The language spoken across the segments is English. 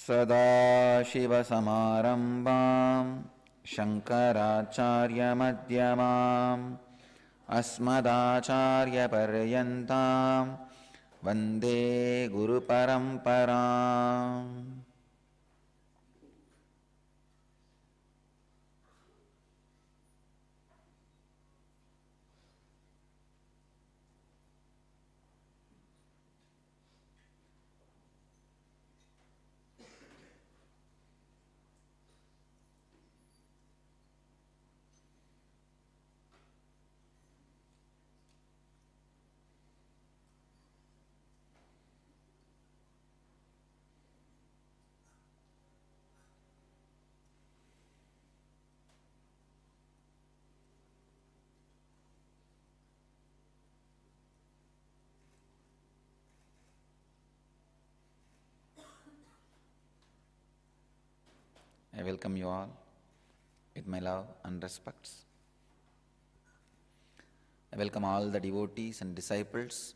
सदाशिवसमारम्भां शङ्कराचार्यमध्यमाम् अस्मदाचार्यपर्यन्तां वन्दे गुरुपरम्पराम्. I welcome you all with my love and respects. I welcome all the devotees and disciples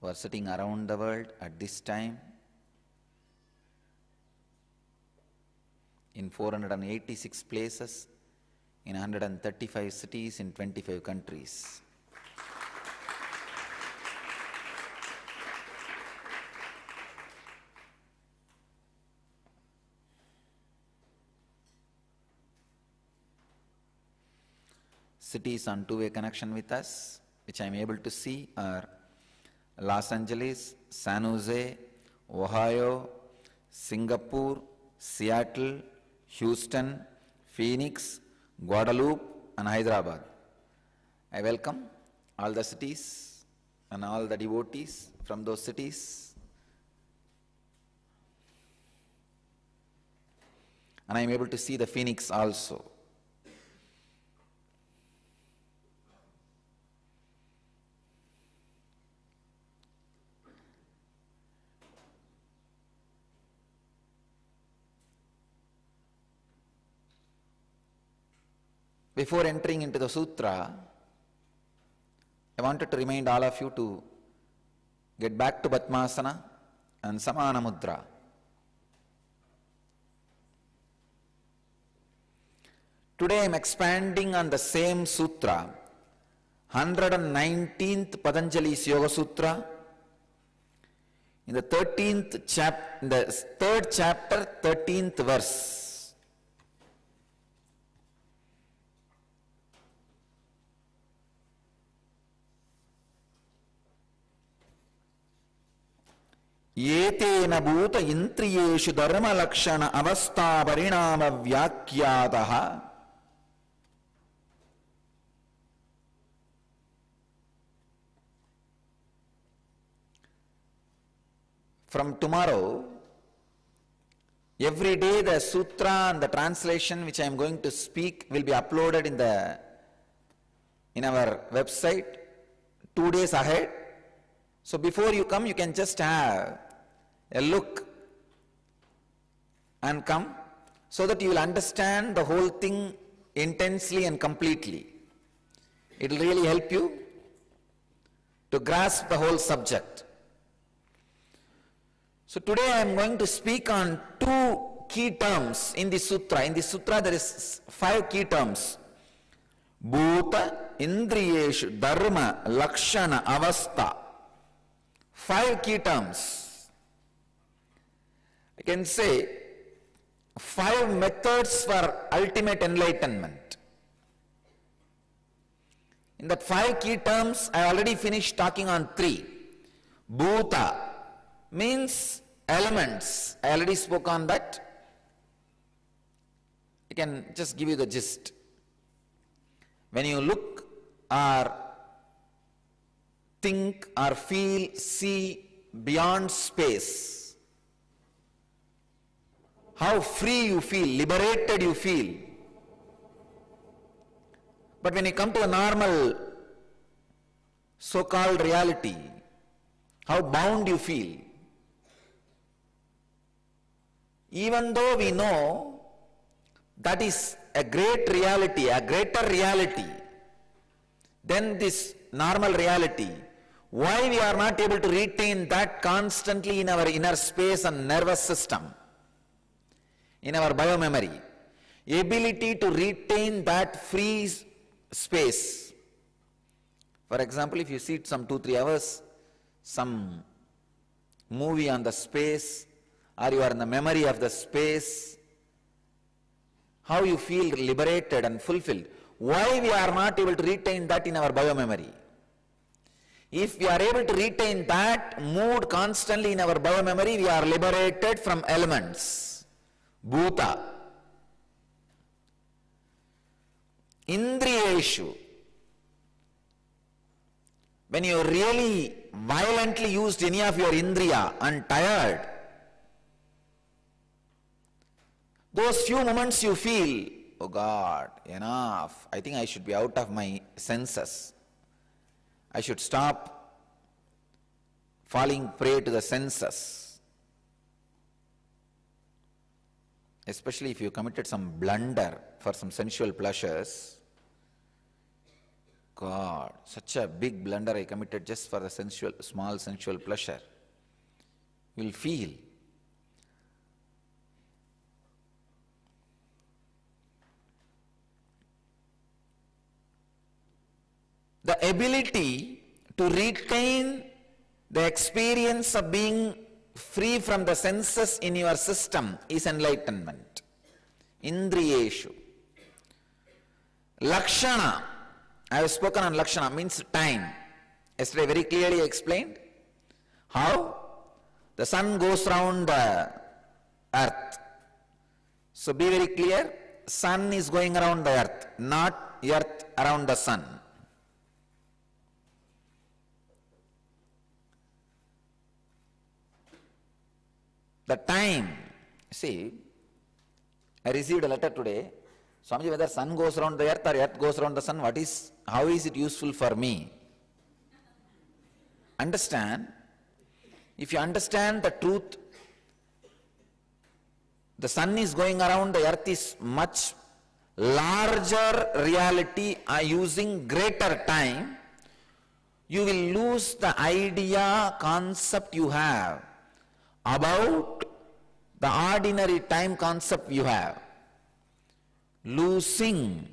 who are sitting around the world at this time in 486 places, in 135 cities, in 25 countries. Cities on two-way connection with us, which I am able to see, are Los Angeles, San Jose, Ohio, Singapore, Seattle, Houston, Phoenix, Guadeloupe, and Hyderabad. I welcome all the cities and all the devotees from those cities. And I am able to see the Phoenix also. Before entering into the sutra, I wanted to remind all of you to get back to Padmasana and Samana Mudra. Today I am expanding on the same sutra, 119th Patanjali's Yoga Sutra, in the 13th chapter, the 3rd chapter, 13th verse. येतेन भूत इंद्रियेषु धर्म लक्षण अवस्था परिणाम व्याख्यातः From tomorrow, every day the sutra and the translation which I am going to speak will be uploaded in our website 2 days ahead. So before you come, you can just have a look and come, so that you will understand the whole thing intensely and completely. It will really help you to grasp the whole subject. So today I am going to speak on 2 key terms in the sutra. In the sutra there is 5 key terms. Bhuta, Indriyeshu, Dharma, Lakshana, Avastha. 5 key terms. I can say 5 methods for ultimate enlightenment. In that 5 key terms, I already finished talking on 3. Bhuta means elements. I already spoke on that. I can just give you the gist. When you look or think or feel, see beyond space, how free you feel, liberated you feel. But when you come to a normal so-called reality, how bound you feel. Even though we know that is a great reality, a greater reality than this normal reality, why we are not able to retain that constantly in our inner space and nervous system? in our biomemory. Ability to retain that free space. For example, if you sit some 2-3 hours, some movie on the space, or you are in the memory of the space, how you feel liberated and fulfilled. Why we are not able to retain that in our biomemory? If we are able to retain that mood constantly in our biomemory, we are liberated from elements. Bhuta. Indriyeshu. When you really violently used any of your indriya and tired, those few moments you feel, oh God, enough. I think I should be out of my senses. I should stop falling prey to the senses. Especially if you committed some blunder for some sensual pleasures. God, such a big blunder I committed just for the small sensual pleasure. You will feel. The ability to retain the experience of being free from the senses in your system is enlightenment. Indriyeshu. Lakshana. I have spoken on Lakshana, means time. Yesterday very clearly explained how the sun goes round the earth. So be very clear, sun is going around the earth, not earth around the sun. The time, see, I received a letter today, Swamiji, whether sun goes around the earth or earth goes around the sun, how is it useful for me? Understand, if you understand the truth, the sun is going around, the earth is much larger reality using greater time, you will lose the idea, concept you have about the ordinary time concept you have. Losing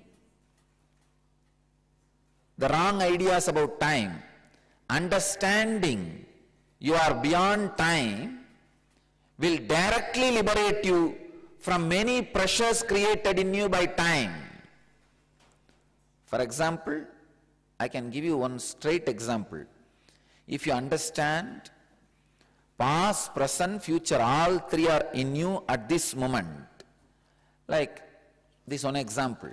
the wrong ideas about time, understanding you are beyond time will directly liberate you from many pressures created in you by time. For example, I can give you one straight example. If you understand past, present, future, all three are in you at this moment. Like this one example.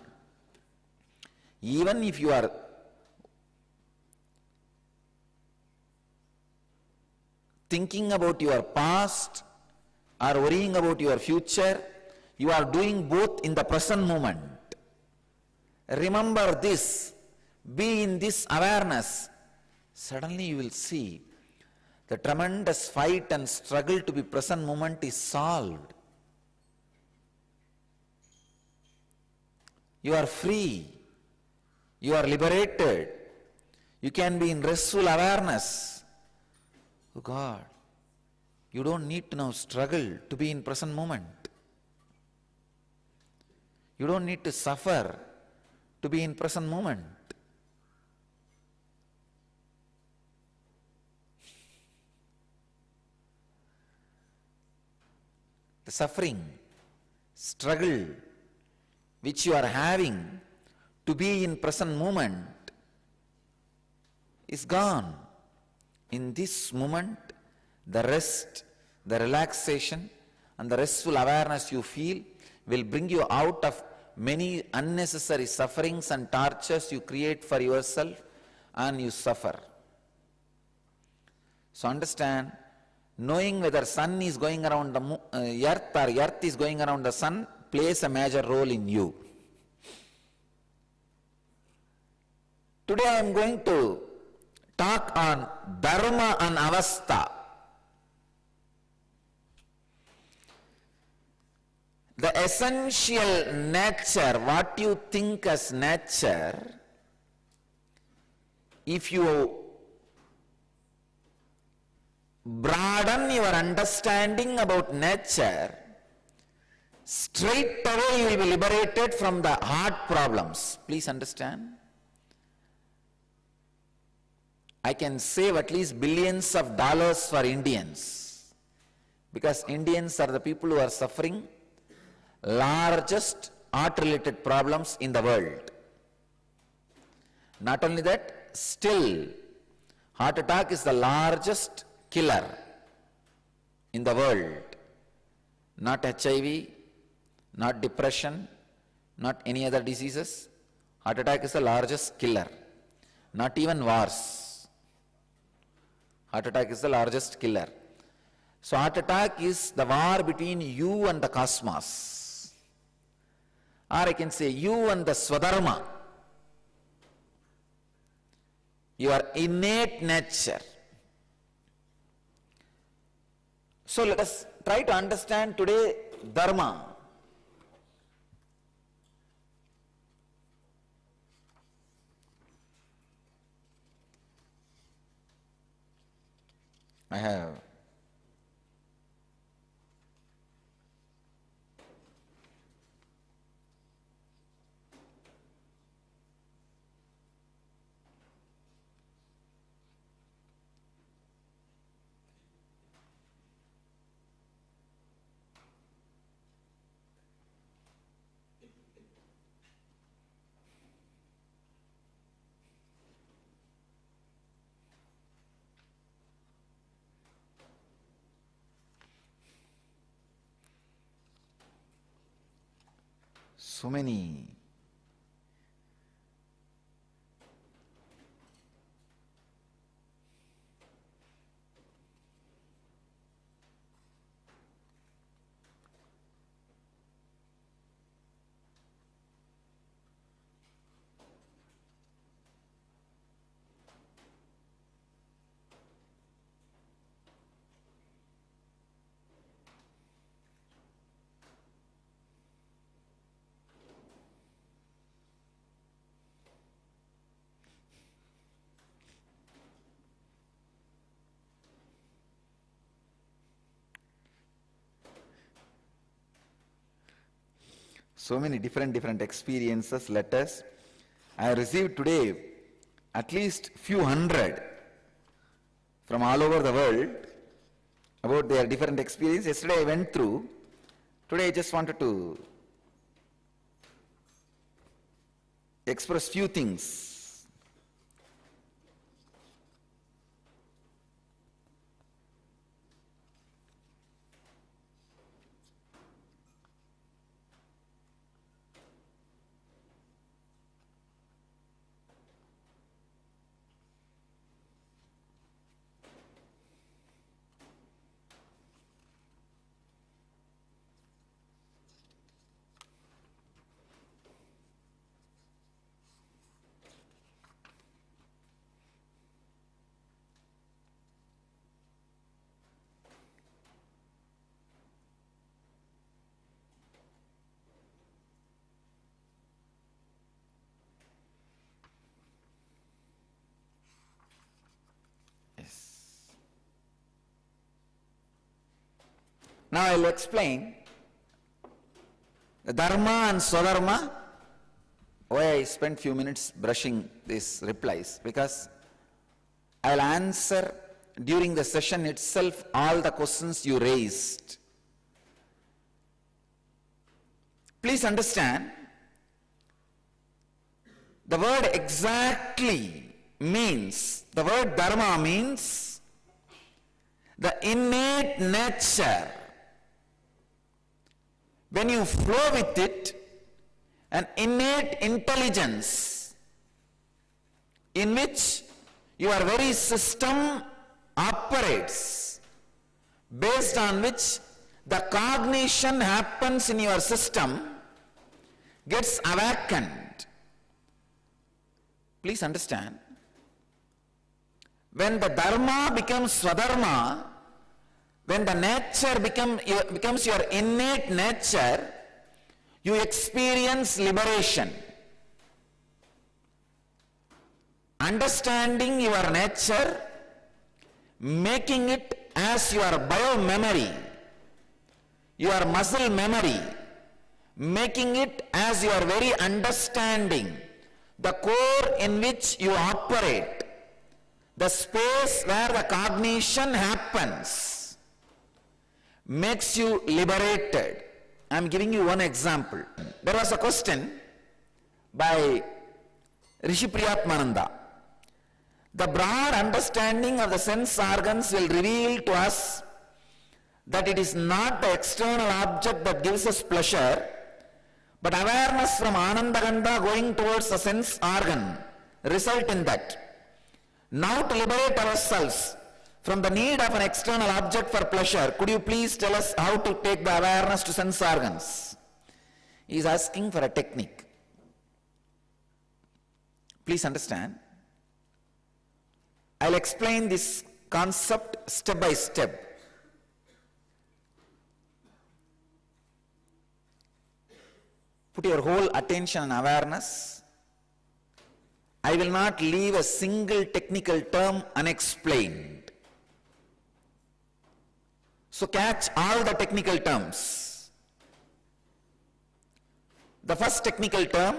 Even if you are thinking about your past or worrying about your future, you are doing both in the present moment. Remember this, be in this awareness. Suddenly you will see the tremendous fight and struggle to be present moment is solved. You are free. You are liberated. You can be in restful awareness. Oh God, you don't need to now struggle to be in present moment. You don't need to suffer to be in present moment. The suffering, struggle which you are having to be in present moment is gone. In this moment, the rest, the relaxation and the restful awareness you feel will bring you out of many unnecessary sufferings and tortures you create for yourself and you suffer. So understand, knowing whether sun is going around the earth or earth is going around the sun plays a major role in you. Today I am going to talk on Dharma and Avastha. The essential nature, what you think as nature, if you broaden your understanding about nature, straight away you will be liberated from the heart problems. Please understand. I can save at least billions of dollars for Indians, because Indians are the people who are suffering largest heart-related problems in the world. Not only that, still, heart attack is the largest killer in the world. Not HIV, not depression, not any other diseases. Heart attack is the largest killer. Not even wars. Heart attack is the largest killer. So heart attack is the war between you and the cosmos. Or I can say you and the Swadharma. Your innate nature. So let us try to understand today Dharma. I have so many different experiences, letters. I received today at least few hundred from all over the world about their different experiences. Yesterday I went through. Today I just wanted to express few things. Now I will explain the Dharma and Swadharma, why I spent few minutes brushing these replies, because I will answer during the session itself all the questions you raised. Please understand, the word exactly means, the word Dharma means the innate nature. When you flow with it, an innate intelligence in which your very system operates, based on which the cognition happens in your system, gets awakened. Please understand, when the Dharma becomes Swadharma, when the nature becomes your innate nature, you experience liberation. Understanding your nature, making it as your bio-memory, your muscle memory, making it as your very understanding, the core in which you operate, the space where the cognition happens, makes you liberated. I am giving you one example. There was a question by Rishi Priyatmananda. The broad understanding of the sense organs will reveal to us that it is not the external object that gives us pleasure, but awareness from Anandaganda going towards the sense organ result in that. Now to liberate ourselves from the need of an external object for pleasure, could you please tell us how to take the awareness to sense organs? He is asking for a technique. Please understand. I'll explain this concept step by step. Put your whole attention and awareness. I will not leave a single technical term unexplained. So catch all the technical terms. The first technical term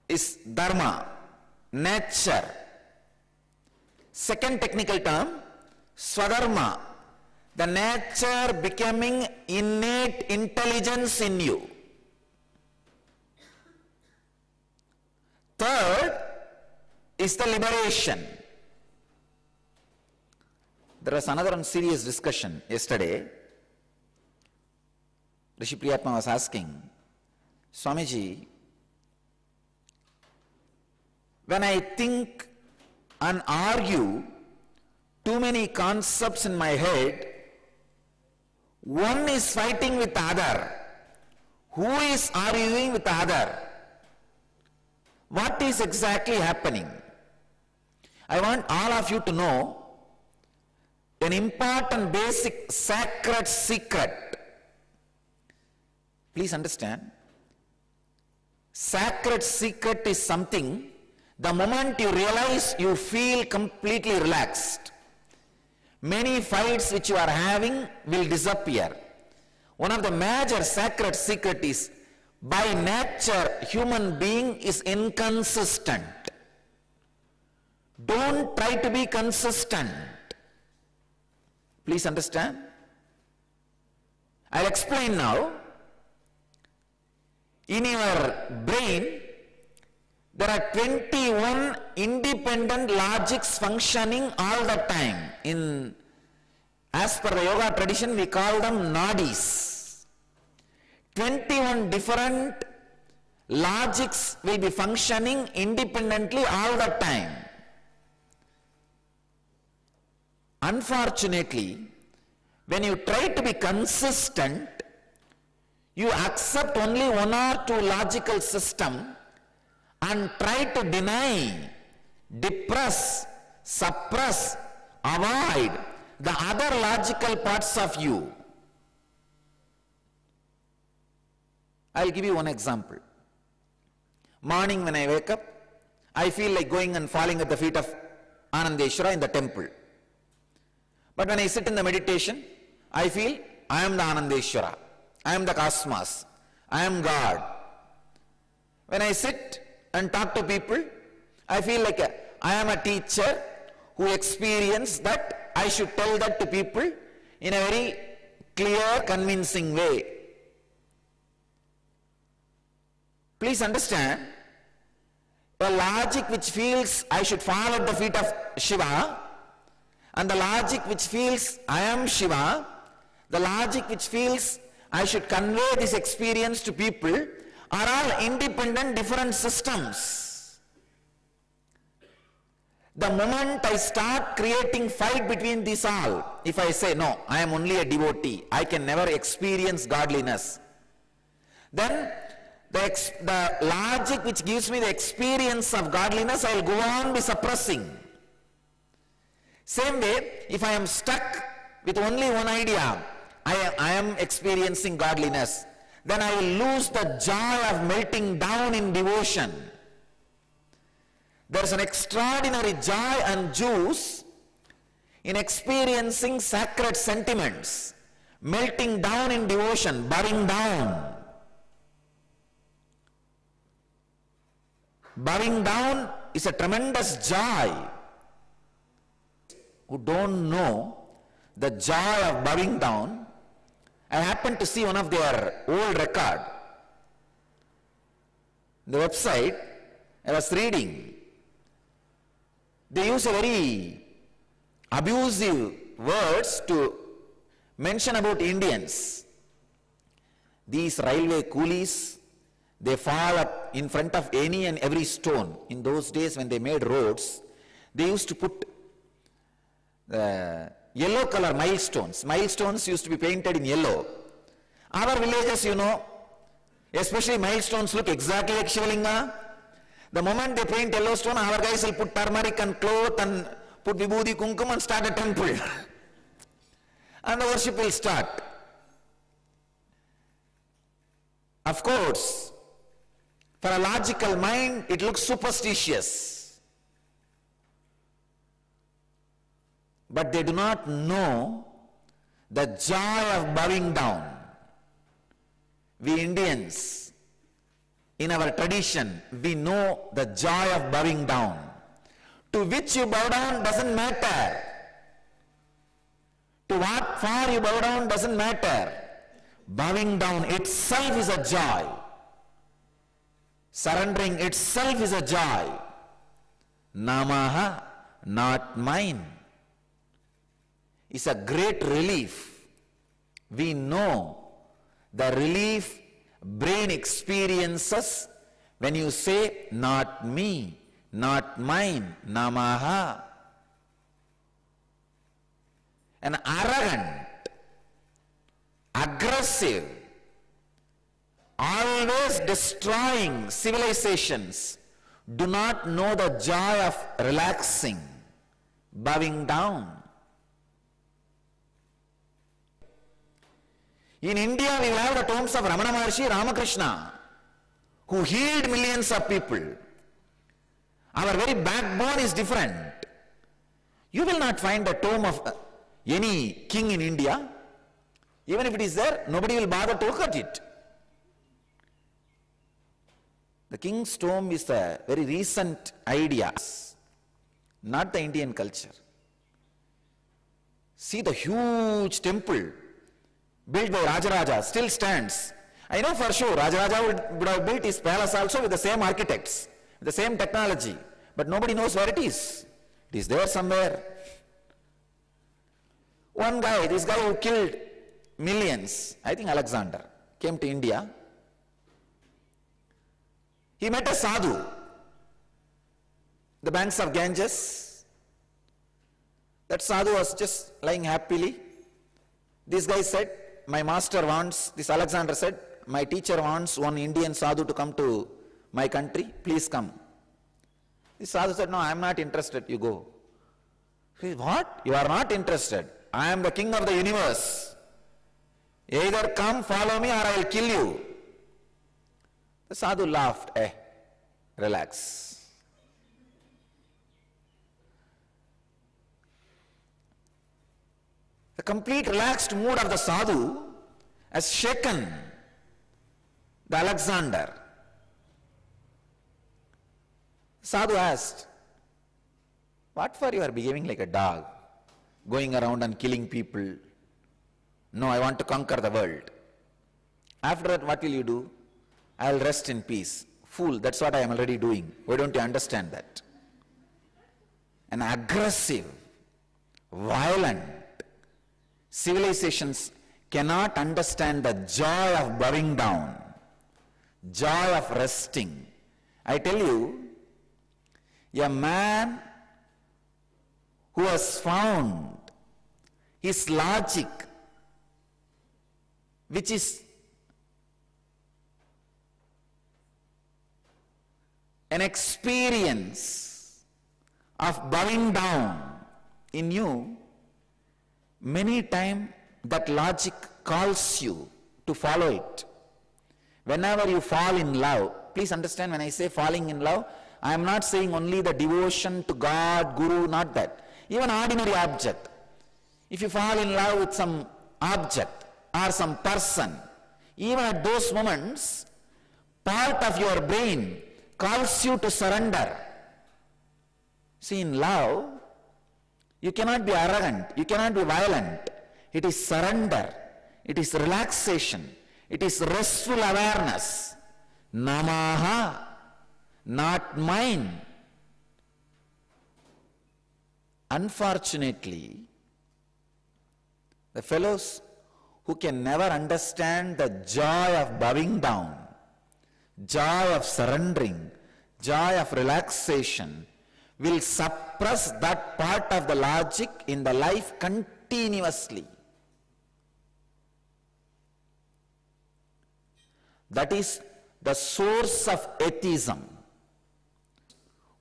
is dharma, nature. Second technical term, swadharma, the nature becoming innate intelligence in you. Third is the liberation. There was another serious discussion yesterday. Rishi Priyatma was asking, Swamiji, when I think and argue too many concepts in my head, one is fighting with the other. Who is arguing with the other? What is exactly happening? I want all of you to know an important basic sacred secret. Please understand. Sacred secret is something, the moment you realize, you feel completely relaxed. Many fights which you are having will disappear. One of the major sacred secret is, by nature, human being is inconsistent. Don't try to be consistent. Please understand. I'll explain now. In your brain, there are 21 independent logics functioning all the time. As per the yoga tradition, we call them nadis. 21 different logics will be functioning independently all the time. Unfortunately, when you try to be consistent, you accept only one or two logical systems and try to deny, depress, suppress, avoid the other logical parts of you. I'll give you one example. Morning when I wake up, I feel like going and falling at the feet of Anandeshwara in the temple. But when I sit in the meditation, I feel I am the Anandeshwara, I am the cosmos, I am God. When I sit and talk to people, I feel like I am a teacher who experienced that. I should tell that to people in a very clear, convincing way. Please understand, a logic which feels I should fall at the feet of Shiva, and the logic which feels I am Shiva, the logic which feels I should convey this experience to people, are all independent, different systems. The moment I start creating fight between these all, if I say, no, I am only a devotee, I can never experience godliness, then the logic which gives me the experience of godliness, I will go on be suppressing. Same way, if I am stuck with only one idea, I am experiencing godliness, then I will lose the joy of melting down in devotion. There is an extraordinary joy and juice in experiencing sacred sentiments, melting down in devotion, bowing down. Bowing down is a tremendous joy. Who don't know the joy of bowing down, I happened to see one of their old record. The website I was reading, they use a very abusive words to mention about Indians. These railway coolies, they fall up in front of any and every stone. In those days when they made roads, they used to put yellow color milestones. Milestones used to be painted in yellow. Our villages, you know, especially milestones look exactly like Shivalinga. The moment they paint yellow stone, our guys will put turmeric and cloth and put vibhuti kumkum and start a temple. And the worship will start. Of course, for a logical mind, it looks superstitious. But they do not know the joy of bowing down. We Indians, in our tradition, we know the joy of bowing down. To which you bow down doesn't matter. To what far you bow down doesn't matter. Bowing down itself is a joy. Surrendering itself is a joy. Namaha, not mine, is a great relief. We know the relief brain experiences when you say, not me, not mine, Namaha. An arrogant, aggressive, always destroying civilizations do not know the joy of relaxing, bowing down. In India, we have the tombs of Ramana Maharshi, Ramakrishna, who healed millions of people. Our very backbone is different. You will not find the tomb of any king in India. Even if it is there, nobody will bother to look at it. The king's tomb is a very recent idea, not the Indian culture. See the huge temple built by Rajaraja still stands. I know for sure Rajaraja would have built his palace also with the same architects, with the same technology, but nobody knows where it is. It is there somewhere. One guy, this guy who killed millions, I think Alexander, came to India. He met a sadhu, the banks of Ganges. That sadhu was just lying happily. This guy said, my master wants, this Alexander said, my teacher wants one Indian sadhu to come to my country, please come. This sadhu said, no, I am not interested, you go. He said, what? You are not interested? I am the king of the universe. Either come, follow me, or I will kill you. The sadhu laughed, relax. The complete relaxed mood of the sadhu has shaken the Alexander. Sadhu asked, what for you are behaving like a dog, going around and killing people? No, I want to conquer the world. After that, what will you do? I will rest in peace. Fool, that's what I am already doing. Why don't you understand that? An aggressive, violent civilizations cannot understand the joy of bowing down, joy of resting. I tell you, a man who has found his logic, which is an experience of bowing down in you, many times that logic calls you to follow it. Whenever you fall in love, please understand, when I say falling in love, I am not saying only the devotion to God, Guru, not that. Even ordinary object. If you fall in love with some object or some person, even at those moments, part of your brain calls you to surrender. See, in love, you cannot be arrogant, you cannot be violent. It is surrender, it is relaxation, it is restful awareness. Namaha, not mine. Unfortunately, the fellows who can never understand the joy of bowing down, joy of surrendering, joy of relaxation, will suppress that part of the logic in the life continuously. That is the source of atheism.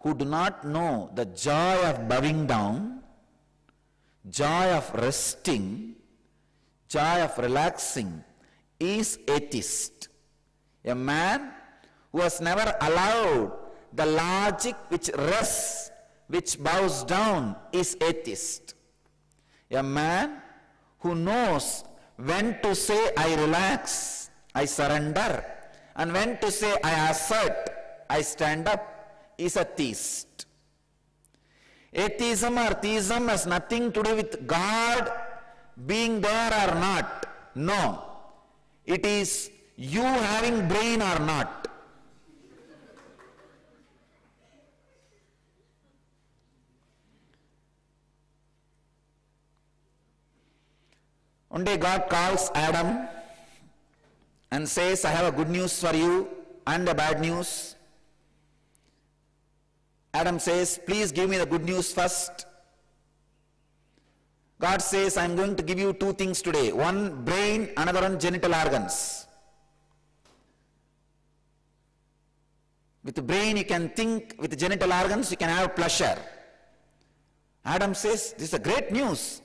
Who do not know the joy of bowing down, joy of resting, joy of relaxing, is atheist. A man who has never allowed the logic which rests, which bows down, is atheist. A man who knows when to say I relax, I surrender, and when to say I assert, I stand up, is a theist. Atheism or theism has nothing to do with God being there or not. No. It is you having brain or not. One day God calls Adam and says, I have a good news for you and a bad news. Adam says, please give me the good news first. God says, I am going to give you two things today. One brain, another one genital organs. With the brain you can think, with the genital organs you can have pleasure. Adam says, this is a great news.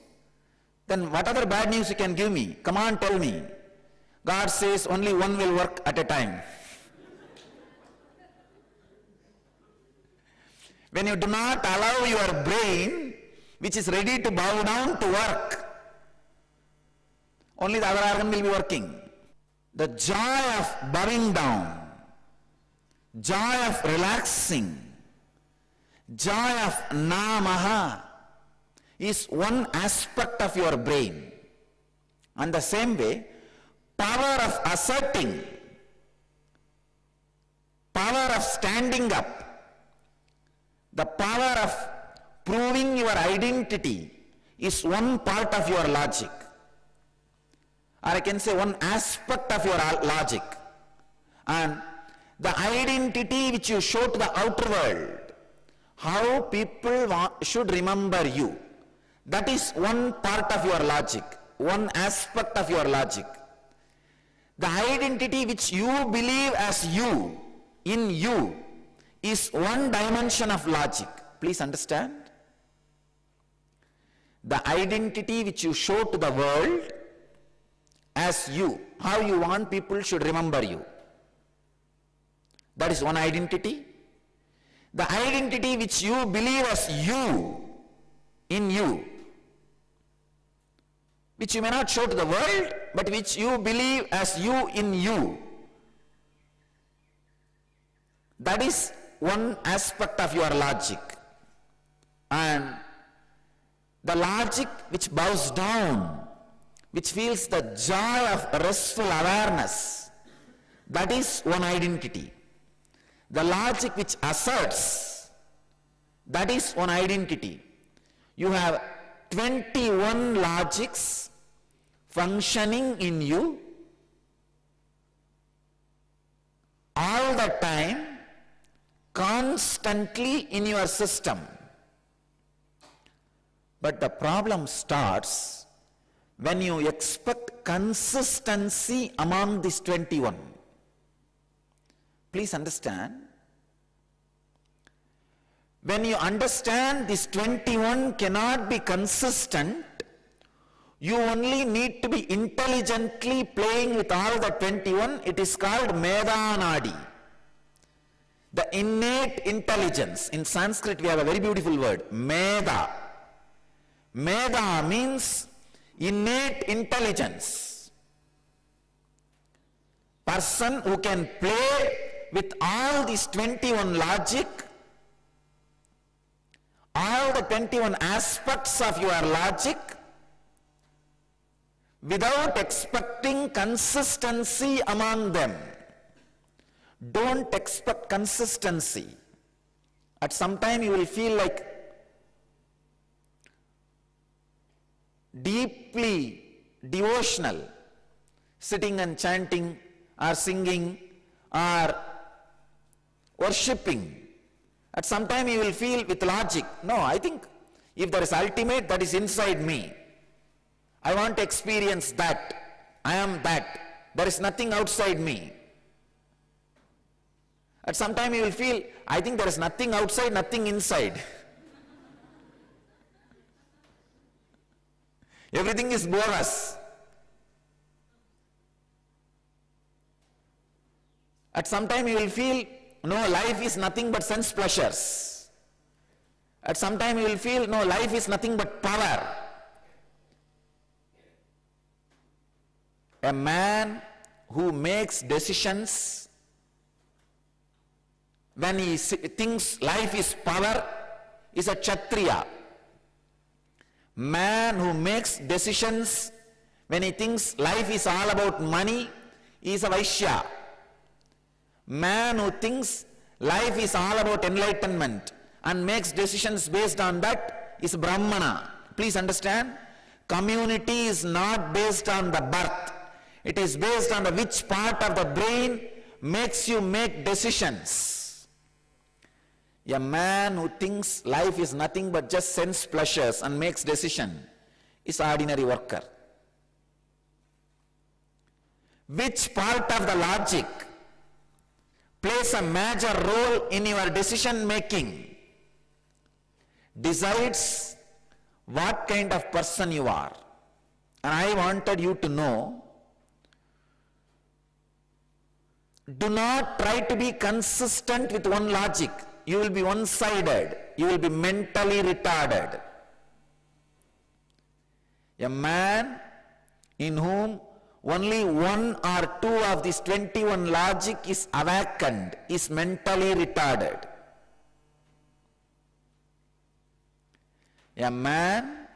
Then what other bad news you can give me? Come on, tell me. God says, only one will work at a time. When you do not allow your brain, which is ready to bow down, to work, only the other organ will be working. The joy of bowing down, joy of relaxing, joy of namaha is one aspect of your brain. And the same way, power of asserting, power of standing up, the power of proving your identity is one part of your logic. Or I can say one aspect of your logic. And the identity which you show to the outer world, how people should remember you, that is one part of your logic, one aspect of your logic. The identity which you believe as you, in you, is one dimension of logic. Please understand. The identity which you show to the world as you, how you want people should remember you, that is one identity. The identity which you believe as you, in you, which you may not show to the world, but which you believe as you, in you, that is one aspect of your logic. And the logic which bows down, which feels the joy of restful awareness, that is one identity. The logic which asserts, that is one identity. You have 21 logics functioning in you all the time, constantly in your system. But the problem starts when you expect consistency among these 21. Please understand. When you understand these 21 cannot be consistent, you only need to be intelligently playing with all the 21. It is called Medanadi. The innate intelligence. In Sanskrit we have a very beautiful word, Meda. Meda means innate intelligence. Person who can play with all these 21 logic, all the 21 aspects of your logic, without expecting consistency among them. Don't expect consistency. At some time you will feel like deeply devotional, sitting and chanting or singing or worshipping. At some time you will feel with logic, no, I think if there is ultimate, that is inside me. I want to experience that. I am that. There is nothing outside me. At some time you will feel, I think there is nothing outside, nothing inside. Everything is bogus. At some time you will feel, no, life is nothing but sense pleasures. At some time you will feel, no, life is nothing but power. A man who makes decisions when he thinks life is power is a Kshatriya. Man who makes decisions when he thinks life is all about money is a Vaishya. Man who thinks life is all about enlightenment and makes decisions based on that is Brahmana. Please understand, community is not based on the birth. It is based on which part of the brain makes you make decisions. A man who thinks life is nothing but just sense pleasures and makes decision is ordinary worker. Which part of the logic plays a major role in your decision making decides what kind of person you are. And I wanted you to know, do not try to be consistent with one logic. You will be one-sided. You will be mentally retarded. A man in whom only one or two of these 21 logic is awakened is mentally retarded. A man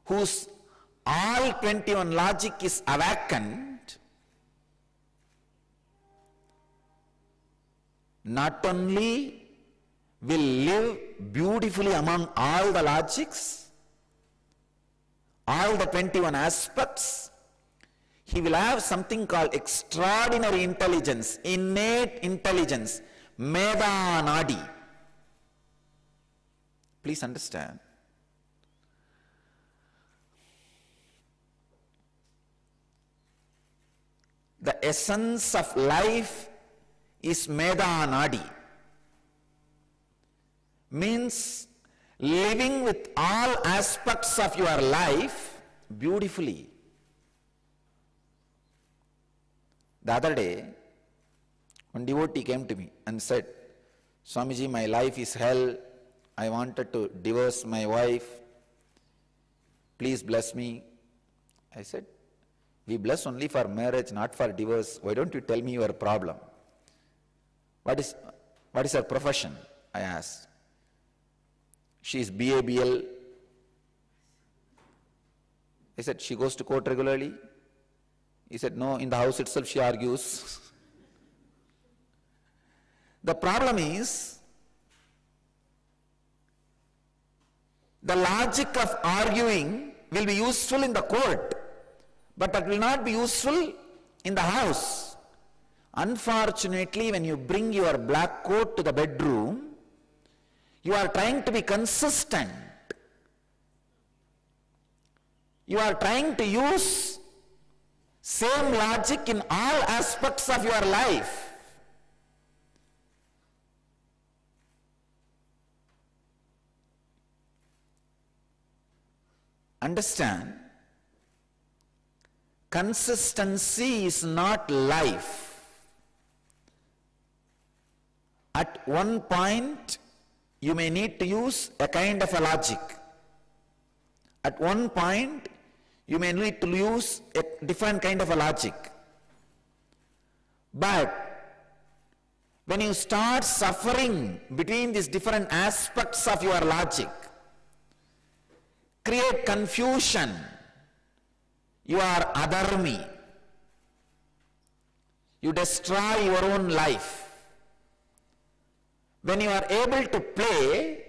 whose all 21 logic is awakened not only will live beautifully among all the logics, all the 21 aspects, he will have something called extraordinary intelligence, innate intelligence, Meda Nadi. Please understand. The essence of life is Meda Nadi. Means living with all aspects of your life beautifully. The other day, one devotee came to me and said, Swamiji, my life is hell. I wanted to divorce my wife. Please bless me. I said, we bless only for marriage, not for divorce. Why don't you tell me your problem? What is her profession? I asked. She is BABL. I said, she goes to court regularly? He said, no, in the house itself she argues. The problem is, the logic of arguing will be useful in the court, but that will not be useful in the house. Unfortunately, when you bring your black coat to the bedroom, you are trying to be consistent. You are trying to use same logic in all aspects of your life. Understand, consistency is not life. At one point, you may need to use a kind of a logic. At one point, you may need to use a different kind of a logic. But when you start suffering between these different aspects of your logic, create confusion, you are adharmi. You destroy your own life. When you are able to play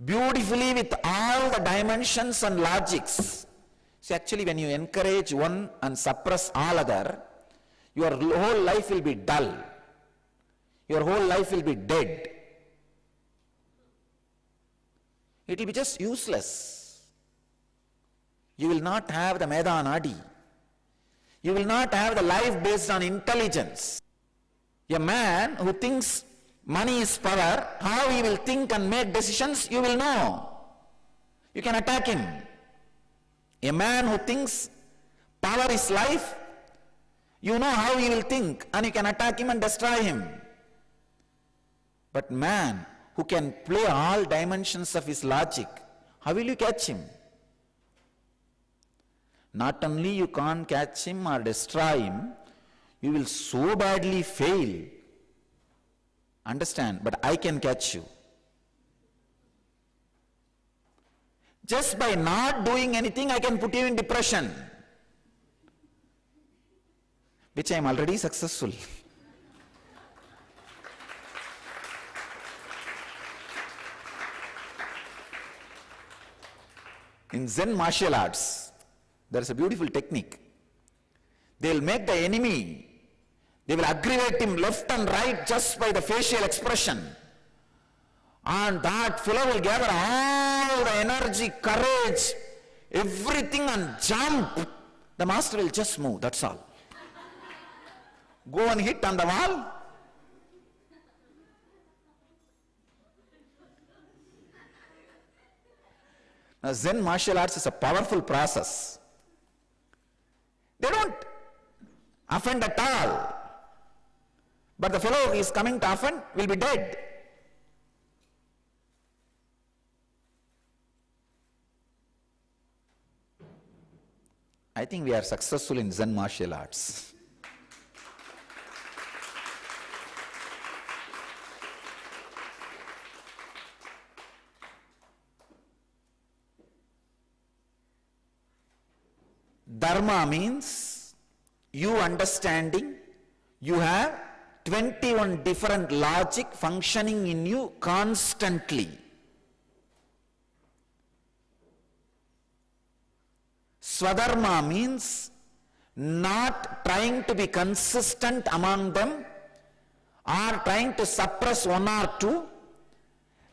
beautifully with all the dimensions and logics, see, actually when you encourage one and suppress all other, your whole life will be dull. Your whole life will be dead. It will be just useless. You will not have the Meda Nadi. You will not have the life based on intelligence. A man who thinks money is power, how he will think and make decisions, you will know. You can attack him. A man who thinks power is life, you know how he will think, and you can attack him and destroy him. But man who can play all dimensions of his logic, how will you catch him? Not only you can't catch him or destroy him, you will so badly fail. Understand, but I can catch you. Just by not doing anything, I can put you in depression, which I am already successful. In Zen martial arts, there is a beautiful technique. They will make the enemy, they will aggravate him left and right just by the facial expression. And that fellow will gather all the energy, courage, everything and jump. The master will just move, that's all. Go and hit on the wall. Now, Zen martial arts is a powerful process. They don't offend at all. But the fellow who is coming to offend will be dead. I think we are successful in Zen martial arts. Dharma means you understanding, you have 21 different logic functioning in you constantly. Swadharma means not trying to be consistent among them or trying to suppress one or two,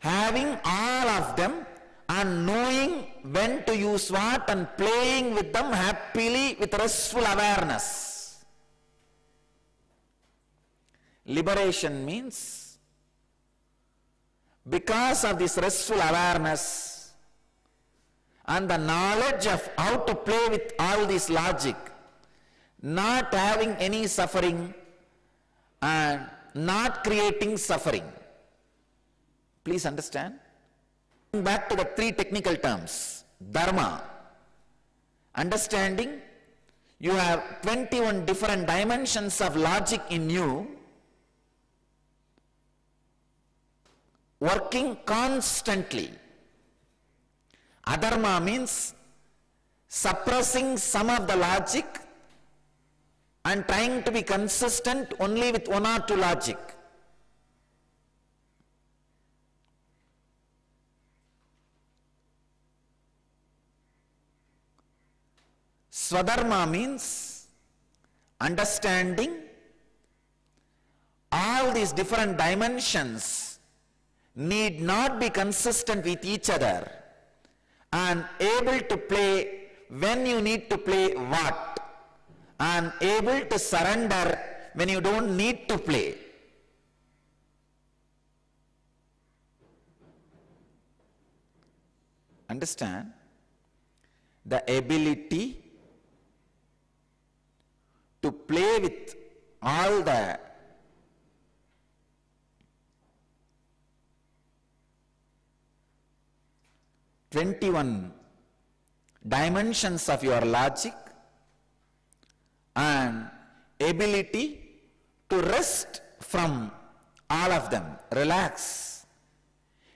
having all of them and knowing when to use what and playing with them happily with restful awareness. Liberation means because of this restful awareness and the knowledge of how to play with all this logic, not having any suffering and not creating suffering. Please understand. Back to the three technical terms. Dharma, understanding, you have 21 different dimensions of logic in you, working constantly. Adharma means suppressing some of the logic and trying to be consistent only with one or two logic. Swadharma means understanding all these different dimensions need not be consistent with each other and able to play when you need to play what and able to surrender when you don't need to play. Understand? The ability to play with all the dimensions of your logic and ability to rest from all of them, relax.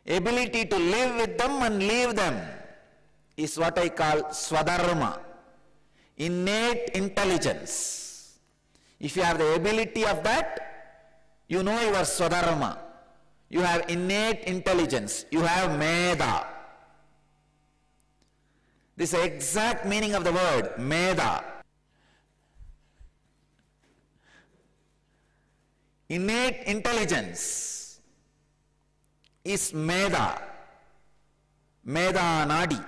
Ability to live with them and leave them is what I call swadharma, innate intelligence. If you have the ability of that, you know your swadharma. You have innate intelligence. You have medha. This is the exact meaning of the word, medha. Innate intelligence is medha, medha nadi.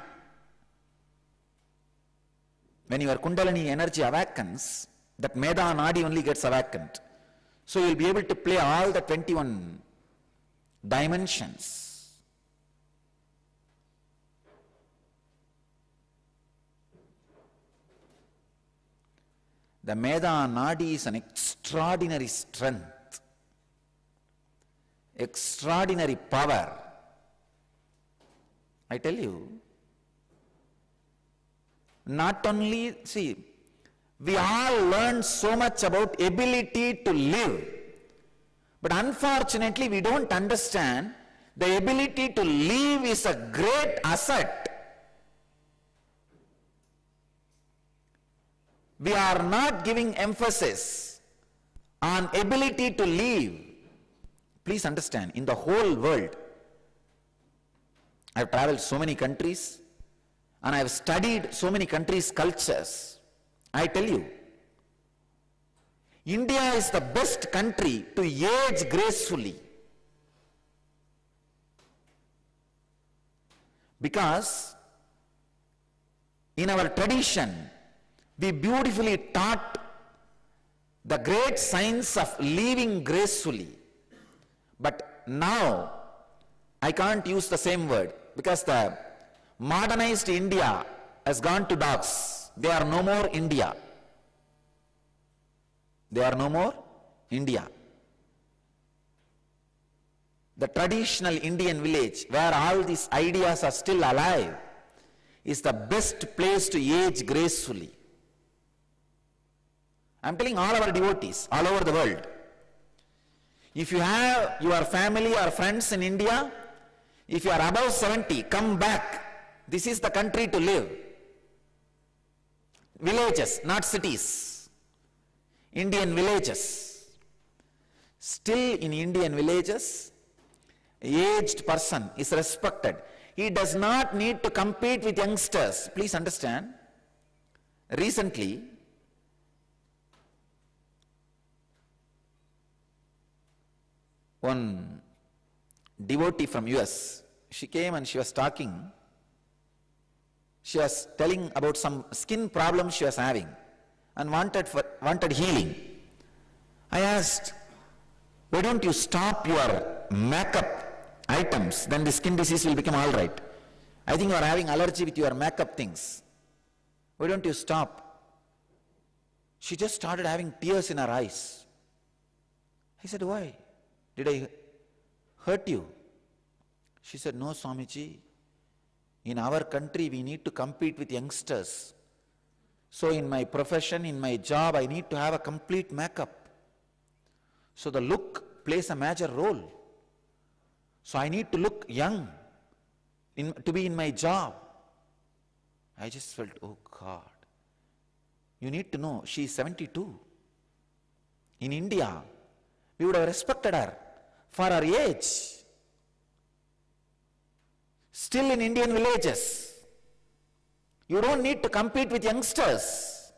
When your kundalini energy awakens, that medha nadi only gets awakened. So you will be able to play all the 21 dimensions. The medha nadi is an extraordinary strength, extraordinary power. I tell you, not only, see, we all learn so much about ability to live, but unfortunately we don't understand the ability to live is a great asset. We are not giving emphasis on ability to live. Please understand, in the whole world, I have traveled so many countries and I have studied so many countries' cultures. I tell you, India is the best country to age gracefully. Because in our tradition, we beautifully taught the great science of living gracefully. But now, I can't use the same word because the modernized India has gone to dogs. They are no more India. They are no more India. The traditional Indian village where all these ideas are still alive is the best place to age gracefully. I am telling all our devotees all over the world, if you have your family or friends in India, if you are above 70, come back. This is the country to live. Villages, not cities. Indian villages. Still in Indian villages, aged person is respected. He does not need to compete with youngsters. Please understand. Recently, one devotee from US, she came and she was talking. She was telling about some skin problems she was having and wanted healing. I asked, why don't you stop your makeup items, then the skin disease will become all right. I think you are having allergy with your makeup things. Why don't you stop? She just started having tears in her eyes. I said, why? Did I hurt you? She said, no, Swamiji. In our country, we need to compete with youngsters. So in my profession, in my job, I need to have a complete makeup. So the look plays a major role. So I need to look young to be in my job. I just felt, oh God. You need to know, she is 72. In India, we would have respected her for her age. Still in Indian villages, you don't need to compete with youngsters.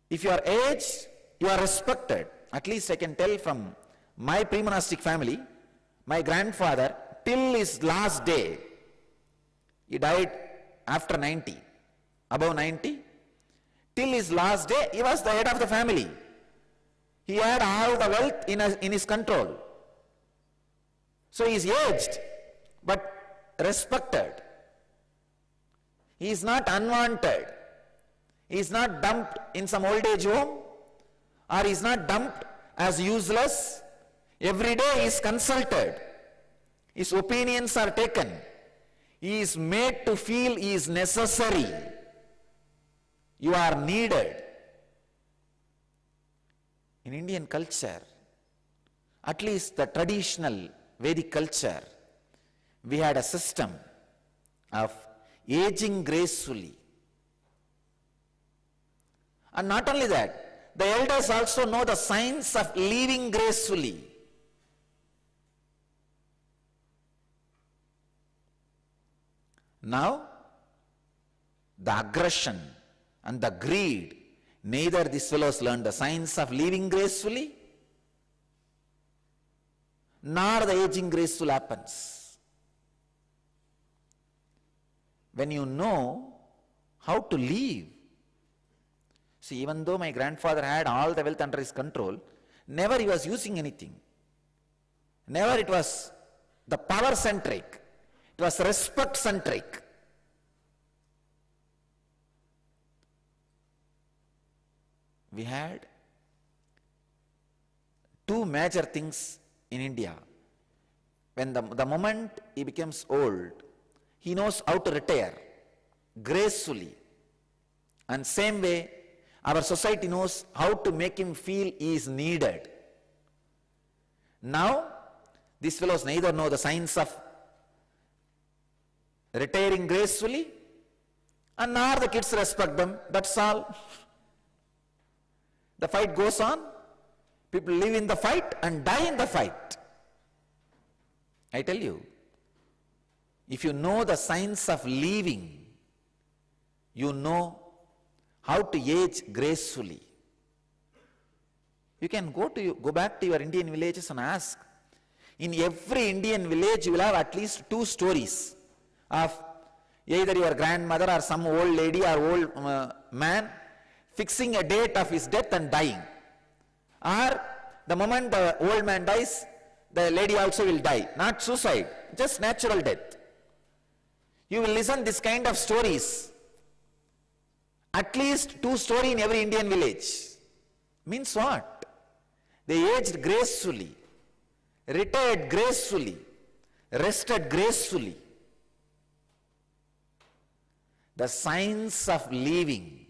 If you are aged, you are respected. At least I can tell from my pre-monastic family, my grandfather, till his last day, he died after 90, above 90. Till his last day, he was the head of the family. He had all the wealth in his control. So he is aged, but respected. He is not unwanted. He is not dumped in some old age home, or he is not dumped as useless. Every day he is consulted. His opinions are taken. He is made to feel he is necessary. You are needed. In Indian culture, at least the traditional Vedic culture, we had a system of aging gracefully. And not only that, the elders also know the signs of leaving gracefully. Now, the aggression and the greed, neither these fellows learn the signs of leaving gracefully, nor the aging graceful happens. When you know how to leave. See, even though my grandfather had all the wealth under his control, never he was using anything. Never it was the power centric. It was respect centric. We had two major things in India. When the moment he becomes old, he knows how to retire gracefully. And same way, our society knows how to make him feel he is needed. Now, these fellows neither know the signs of retiring gracefully, and nor the kids respect them. That's all. The fight goes on. People live in the fight and die in the fight. I tell you, if you know the signs of leaving, you know how to age gracefully. You can go back to your Indian villages and ask. In every Indian village, you will have at least two stories of either your grandmother or some old lady or old man fixing a date of his death and dying. Or the moment the old man dies, the lady also will die. Not suicide, just natural death. You will listen this kind of stories. At least two stories in every Indian village. Means what? They aged gracefully, retired gracefully, rested gracefully. The signs of leaving,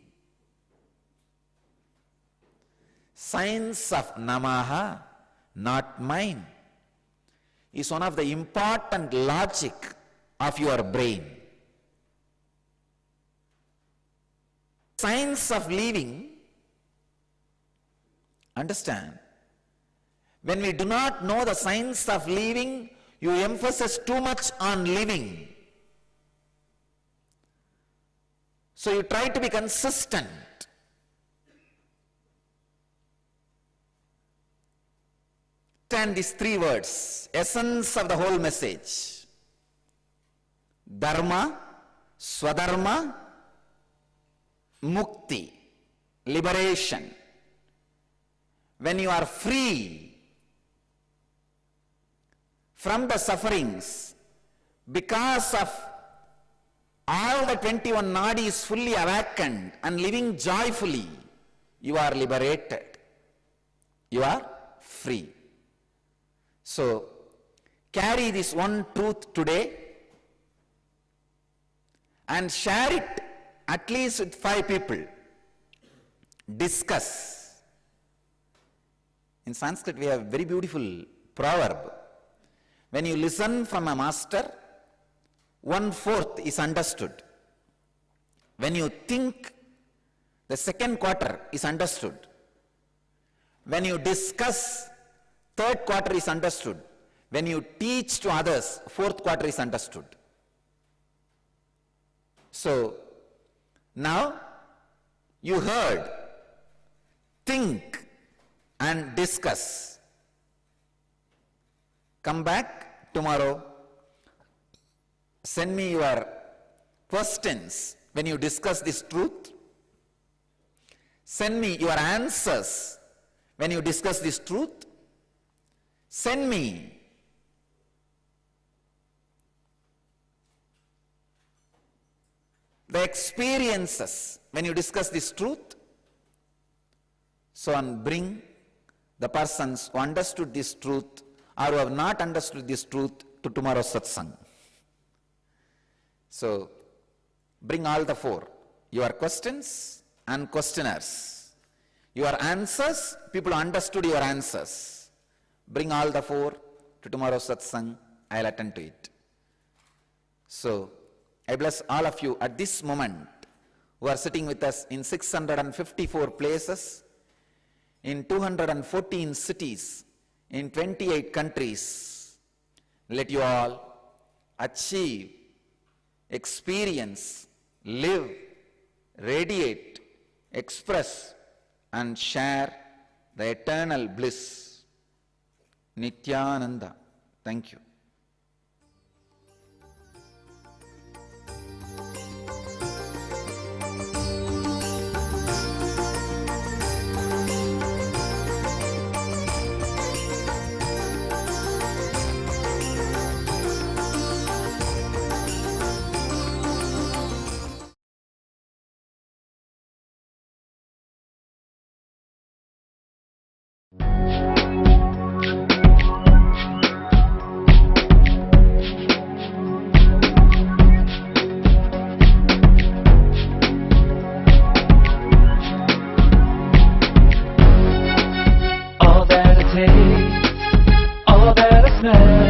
signs of namaha, not mine, is one of the important logic of your brain. Signs of leaving, understand, when we do not know the signs of leaving, you emphasize too much on living. So you try to be consistent. Understand these three words, essence of the whole message. Dharma, Swadharma, Mukti, liberation. When you are free from the sufferings because of all the 21 nadis fully awakened and living joyfully, you are liberated. You are free. So, carry this one truth today and share it at least with 5 people. Discuss. In Sanskrit, we have a very beautiful proverb. When you listen from a master, 1/4 is understood. When you think, the 2nd quarter is understood. When you discuss, 3rd quarter is understood. When you teach to others, 4th quarter is understood. So, now you heard, think and discuss. Come back tomorrow. Send me your questions when you discuss this truth. Send me your answers when you discuss this truth. Send me the experiences when you discuss this truth. So, and bring the persons who understood this truth or who have not understood this truth to tomorrow's satsang. So, bring all the 4, your questions and questioners. Your answers, people understood your answers. Bring all the four to tomorrow's satsang. I'll attend to it. So, I bless all of you at this moment who are sitting with us in 654 places, in 214 cities, in 28 countries. Let you all achieve, experience, live, radiate, express, and share the eternal bliss. Nityananda. Thank you. All that I taste, all that I smell.